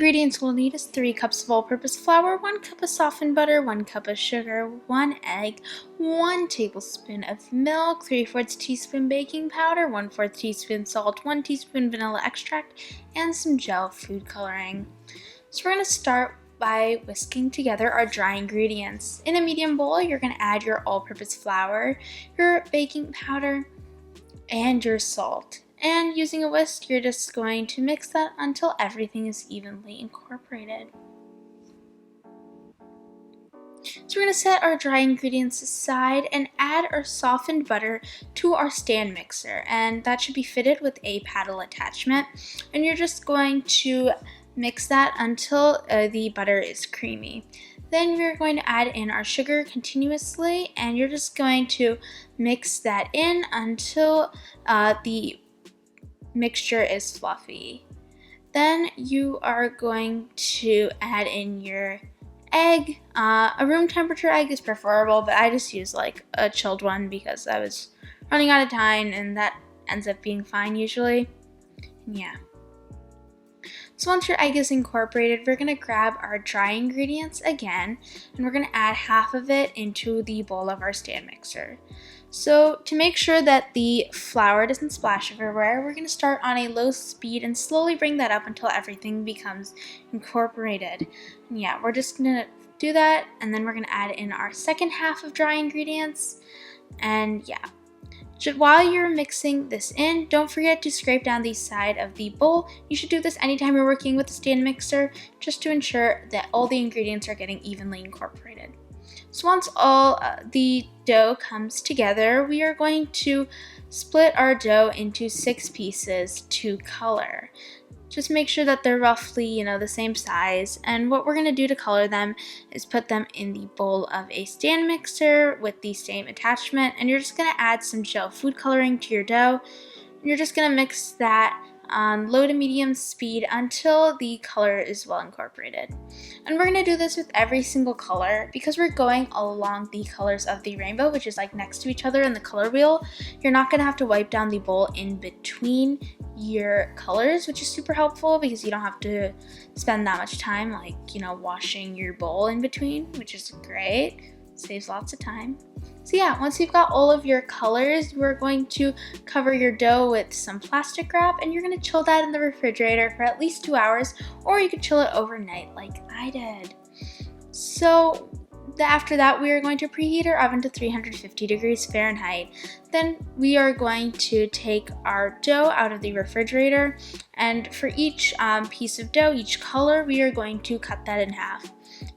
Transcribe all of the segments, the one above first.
ingredients we'll need is 3 cups of all-purpose flour, 1 cup of softened butter, 1 cup of sugar, 1 egg, 1 tablespoon of milk, 3/4 teaspoon baking powder, 1/4 teaspoon salt, 1 teaspoon vanilla extract, and some gel food coloring. So we're going to start by whisking together our dry ingredients. In a medium bowl, you're going to add your all-purpose flour, your baking powder, and your salt. And using a whisk, you're just going to mix that until everything is evenly incorporated. So we're going to set our dry ingredients aside and add our softened butter to our stand mixer, and that should be fitted with a paddle attachment. And you're just going to mix that until the butter is creamy. Then we're going to add in our sugar continuously, and you're just going to mix that in until the mixture is fluffy. Then you are going to add in your egg. A room temperature egg is preferable, but I just use like a chilled one because I was running out of time, and that ends up being fine usually. Yeah. So once your egg is incorporated, we're going to grab our dry ingredients again, and we're going to add half of it into the bowl of our stand mixer. So to make sure that the flour doesn't splash everywhere, we're going to start on a low speed and slowly bring that up until everything becomes incorporated. And yeah, we're just going to do that, and then we're going to add in our second half of dry ingredients. And yeah, while you're mixing this in, don't forget to scrape down the side of the bowl. You should do this anytime you're working with a stand mixer, just to ensure that all the ingredients are getting evenly incorporated. So once all the dough comes together, we are going to split our dough into 6 pieces to color. Just make sure that they're roughly, the same size. And what we're going to do to color them is put them in the bowl of a stand mixer with the same attachment. And you're just going to add some gel food coloring to your dough. And you're just going to mix that on low to medium speed until the color is well incorporated. And we're going to do this with every single color because we're going along the colors of the rainbow, which is like next to each other in the color wheel. You're not going to have to wipe down the bowl in between your colors, which is super helpful because you don't have to spend that much time washing your bowl in between, which is great. Saves lots of time. So yeah, once you've got all of your colors, we're going to cover your dough with some plastic wrap, and you're going to chill that in the refrigerator for at least 2 hours, or you could chill it overnight like I did. So after that, we are going to preheat our oven to 350 degrees Fahrenheit. Then we are going to take our dough out of the refrigerator, and for each piece of dough, each color, we are going to cut that in half.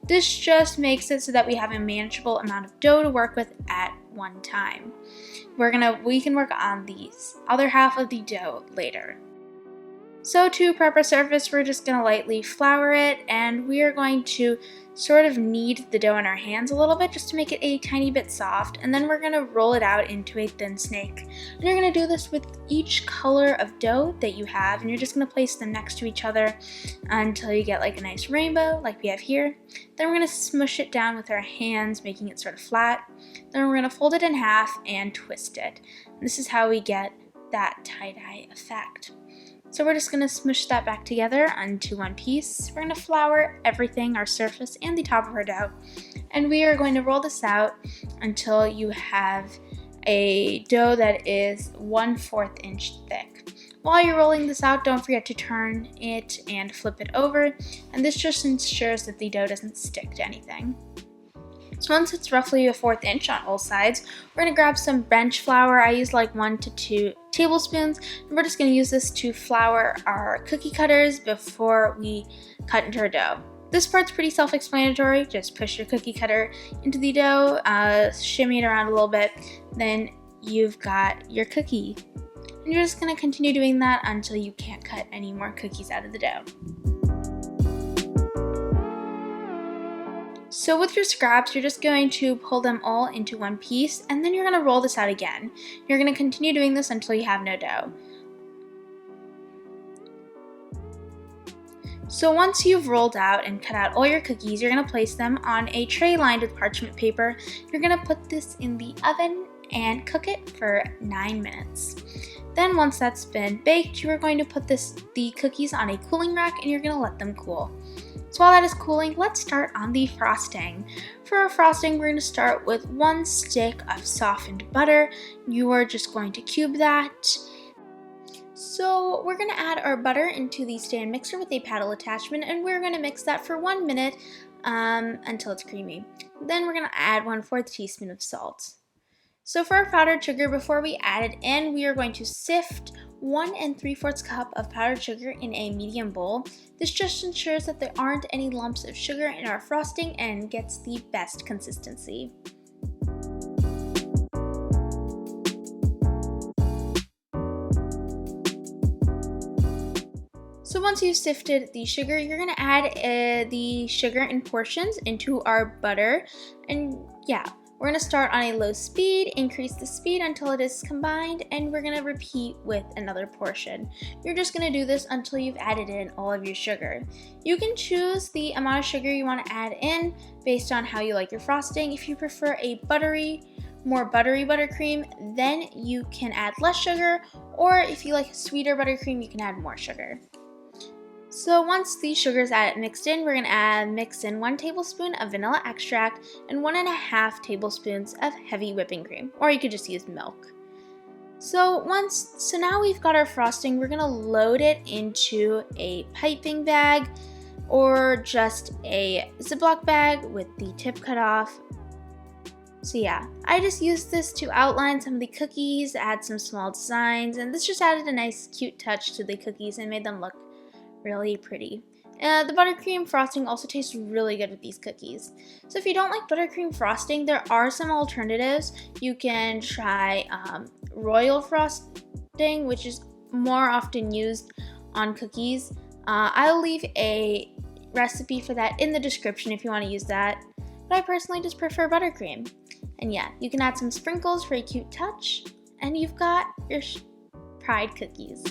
This just makes it so that we have a manageable amount of dough to work with at one time. We can work on the other half of the dough later. So to prep our surface, we're just going to lightly flour it, and we are going to sort of knead the dough in our hands a little bit just to make it a tiny bit soft, and then we're going to roll it out into a thin snake. And you're going to do this with each color of dough that you have, and you're just going to place them next to each other until you get like a nice rainbow like we have here. Then we're going to smush it down with our hands, making it sort of flat. Then we're going to fold it in half and twist it. And this is how we get that tie-dye effect. So we're just going to smush that back together onto one piece. We're going to flour everything, our surface and the top of our dough. And we are going to roll this out until you have a dough that is 1/4 inch thick. While you're rolling this out, don't forget to turn it and flip it over. And this just ensures that the dough doesn't stick to anything. So once it's roughly 1/4 inch on all sides, we're going to grab some bench flour. I use like 1 to 2 tablespoons, and we're just going to use this to flour our cookie cutters before we cut into our dough. This part's pretty self-explanatory. Just push your cookie cutter into the dough, shimmy it around a little bit, then you've got your cookie. And you're just going to continue doing that until you can't cut any more cookies out of the dough. So with your scraps, you're just going to pull them all into one piece, and then you're going to roll this out again. You're going to continue doing this until you have no dough. So once you've rolled out and cut out all your cookies, you're going to place them on a tray lined with parchment paper. You're going to put this in the oven and cook it for 9 minutes. Then once that's been baked, you are going to put the cookies on a cooling rack and you're going to let them cool. So while that is cooling, let's start on the frosting. For our frosting, we're going to start with 1 stick of softened butter. You are just going to cube that. So we're going to add our butter into the stand mixer with a paddle attachment, and we're going to mix that for 1 minute until it's creamy. Then we're going to add 1/4 teaspoon of salt. So for our powdered sugar, before we add it in, we are going to sift 1 3/4 cup of powdered sugar in a medium bowl. This just ensures that there aren't any lumps of sugar in our frosting and gets the best consistency. So once you've sifted the sugar, you're going to add the sugar in portions into our butter. And yeah, we're going to start on a low speed, increase the speed until it is combined, and we're going to repeat with another portion. You're just going to do this until you've added in all of your sugar. You can choose the amount of sugar you want to add in based on how you like your frosting. If you prefer a more buttery buttercream, then you can add less sugar, or if you like a sweeter buttercream, you can add more sugar. So once the sugar is mixed in, we're going to mix in 1 tablespoon of vanilla extract and 1.5 tablespoons of heavy whipping cream, or you could just use milk. So now we've got our frosting, we're going to load it into a piping bag or just a Ziploc bag with the tip cut off. So yeah, I just used this to outline some of the cookies, add some small designs, and this just added a nice cute touch to the cookies and made them look really pretty. The buttercream frosting also tastes really good with these cookies. So if you don't like buttercream frosting, there are some alternatives. You can try royal frosting, which is more often used on cookies. I'll leave a recipe for that in the description if you want to use that. But I personally just prefer buttercream. And yeah, you can add some sprinkles for a cute touch, and you've got your Pride cookies.